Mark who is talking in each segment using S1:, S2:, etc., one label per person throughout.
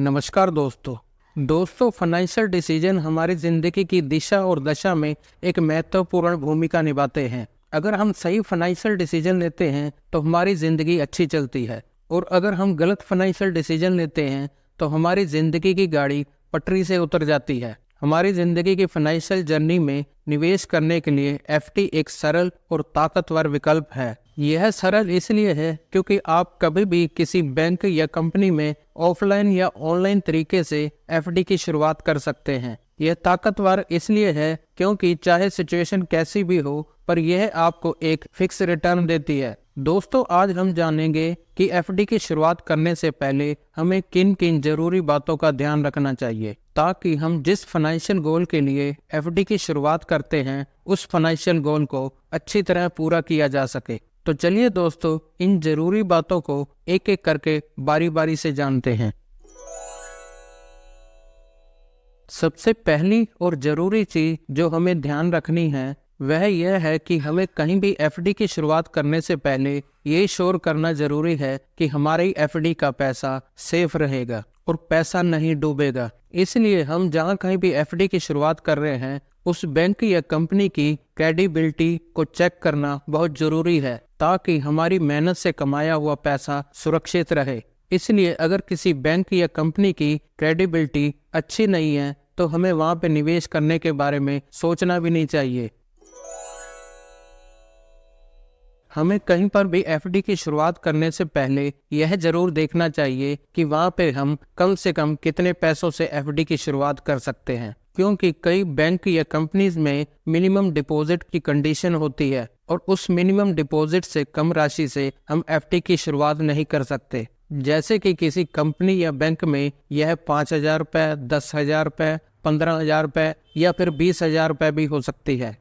S1: नमस्कार दोस्तों financial decision हमारी जिंदगी की दिशा और दशा में एक महत्वपूर्ण भूमिका निभाते हैं। अगर हम सही फाइनेंशियल डिसीजन लेते हैं तो हमारी ज़िंदगी अच्छी चलती है, और अगर हम गलत फाइनेंशियल डिसीजन लेते हैं तो हमारी ज़िंदगी की गाड़ी पटरी से उतर जाती है। हमारी ज़िंदगी की फाइनेंशियल जर्नी में निवेश करने के लिए एफडी एक सरल और ताकतवर विकल्प है। यह सरल इसलिए है क्योंकि आप कभी भी किसी बैंक या कंपनी में ऑफलाइन या ऑनलाइन तरीके से एफडी की शुरुआत कर सकते हैं। यह ताकतवर इसलिए है क्योंकि चाहे सिचुएशन कैसी भी हो, पर यह आपको एक फिक्स रिटर्न देती है। दोस्तों, आज हम जानेंगे कि एफडी की शुरुआत करने से पहले हमें किन किन जरूरी बातों का ध्यान रखना चाहिए, ताकि हम जिस फाइनेंशियल गोल के लिए एफडी की शुरुआत करते हैं उस फाइनेंशियल गोल को अच्छी तरह पूरा किया जा सके। तो चलिए दोस्तों, इन जरूरी बातों को एक एक करके बारी बारी से जानते हैं। सबसे पहली और जरूरी चीज जो हमें ध्यान रखनी है वह यह है कि हमें कहीं भी एफडी की शुरुआत करने से पहले ये श्योर करना जरूरी है कि हमारी एफडी का पैसा सेफ रहेगा और पैसा नहीं डूबेगा। इसलिए हम जहाँ कहीं भी एफडी की शुरुआत कर रहे हैं उस बैंक या कंपनी की क्रेडिबिलिटी को चेक करना बहुत जरूरी है, ताकि हमारी मेहनत से कमाया हुआ पैसा सुरक्षित रहे। इसलिए अगर किसी बैंक या कंपनी की क्रेडिबिलिटी अच्छी नहीं है तो हमें वहां पे निवेश करने के बारे में सोचना भी नहीं चाहिए। हमें कहीं पर भी एफडी की शुरुआत करने से पहले यह जरूर देखना चाहिए कि वहां पे हम कम से कम कितने पैसों से एफडी की शुरुआत कर सकते हैं, क्योंकि कई बैंक या कंपनीज में मिनिमम डिपॉजिट की कंडीशन होती है और उस मिनिमम डिपॉजिट से कम राशि से हम एफडी की शुरुआत नहीं कर सकते। जैसे कि किसी कंपनी या बैंक में यह 5,000 रुपये, 10,000 रुपये, 15,000 रुपये या फिर 20,000 रुपये भी हो सकती है।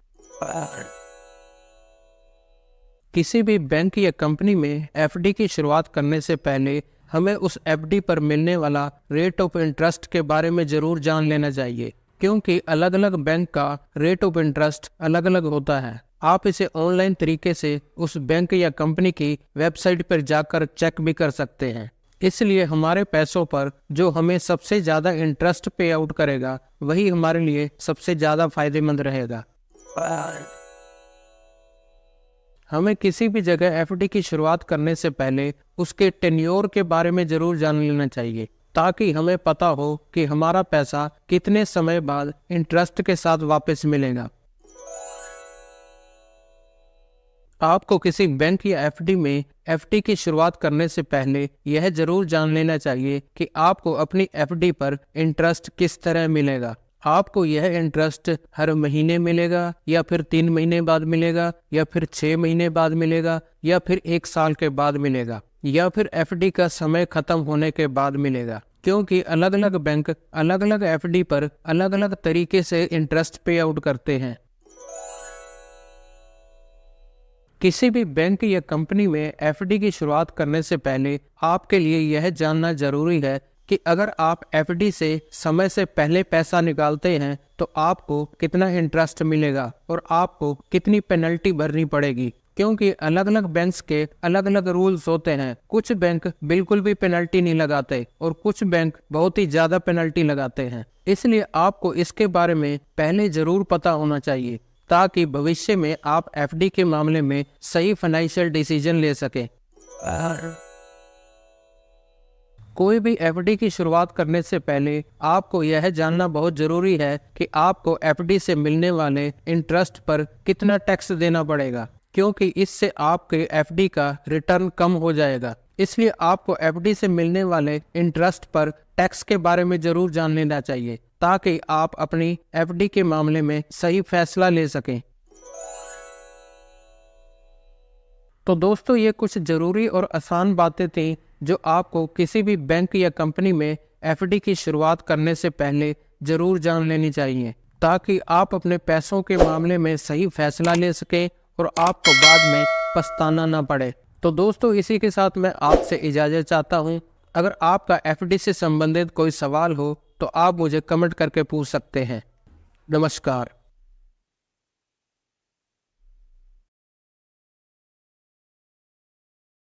S1: किसी भी बैंक या कंपनी में एफडी की शुरुआत करने से पहले हमें उस एफडी पर मिलने वाला रेट ऑफ इंटरेस्ट के बारे में जरूर जान लेना चाहिए, क्योंकि अलग अलग बैंक का रेट ऑफ इंटरेस्ट अलग अलग होता है। आप इसे ऑनलाइन तरीके से उस बैंक या कंपनी की वेबसाइट पर जाकर चेक भी कर सकते हैं। इसलिए हमारे पैसों पर जो हमें सबसे ज्यादा इंटरेस्ट पे आउट करेगा वही हमारे लिए सबसे ज्यादा फायदेमंद रहेगा। हमें किसी भी जगह एफडी की शुरुआत करने से पहले उसके टेन्योर के बारे में जरूर जान लेना चाहिए, ताकि हमें पता हो कि हमारा पैसा कितने समय बाद इंटरेस्ट के साथ वापस मिलेगा। आपको किसी बैंक या एफडी में एफडी की शुरुआत करने से पहले यह जरूर जान लेना चाहिए कि आपको अपनी एफडी पर इंटरेस्ट किस तरह मिलेगा। आपको यह इंटरेस्ट हर महीने मिलेगा, या फिर 3 महीने बाद मिलेगा, या फिर 6 महीने बाद मिलेगा, या फिर 1 साल के बाद मिलेगा, या फिर एफडी का समय खत्म होने के बाद मिलेगा, क्योंकि अलग अलग बैंक अलग अलग एफडी पर अलग अलग तरीके से इंटरेस्ट पे आउट करते हैं। किसी भी बैंक या कंपनी में एफडी की शुरुआत करने से पहले आपके लिए यह जानना जरूरी है कि अगर आप एफडी से समय से पहले पैसा निकालते हैं तो आपको कितना इंटरेस्ट मिलेगा और आपको कितनी पेनल्टी भरनी पड़ेगी, क्योंकि अलग अलग बैंक्स के अलग अलग रूल्स होते हैं। कुछ बैंक बिल्कुल भी पेनल्टी नहीं लगाते और कुछ बैंक बहुत ही ज्यादा पेनल्टी लगाते हैं। इसलिए आपको इसके बारे में पहले जरूर पता होना चाहिए, ताकि भविष्य में आप एफडी के मामले में सही फाइनेंशियल डिसीजन ले सकें। कोई भी एफडी की शुरुआत करने से पहले आपको यह जानना बहुत जरूरी है कि आपको एफडी से मिलने वाले इंटरेस्ट पर कितना टैक्स देना पड़ेगा, क्योंकि इससे आपके एफडी का रिटर्न कम हो जाएगा। इसलिए आपको एफडी से मिलने वाले इंटरेस्ट पर टैक्स के बारे में जरूर जान लेना चाहिए, ताकि आप अपनी एफडी के मामले में सही फैसला ले सकें। तो दोस्तों, ये कुछ जरूरी और आसान बातें थी जो आपको किसी भी बैंक या कंपनी में एफडी की शुरुआत करने से पहले जरूर जान लेनी चाहिए, ताकि आप अपने पैसों के मामले में सही फैसला ले सकें और आपको बाद में पछताना ना पड़े। तो दोस्तों, इसी के साथ मैं आपसे इजाज़त चाहता हूँ। अगर आपका एफडी से संबंधित कोई सवाल हो तो आप मुझे कमेंट करके पूछ सकते हैं। नमस्कार।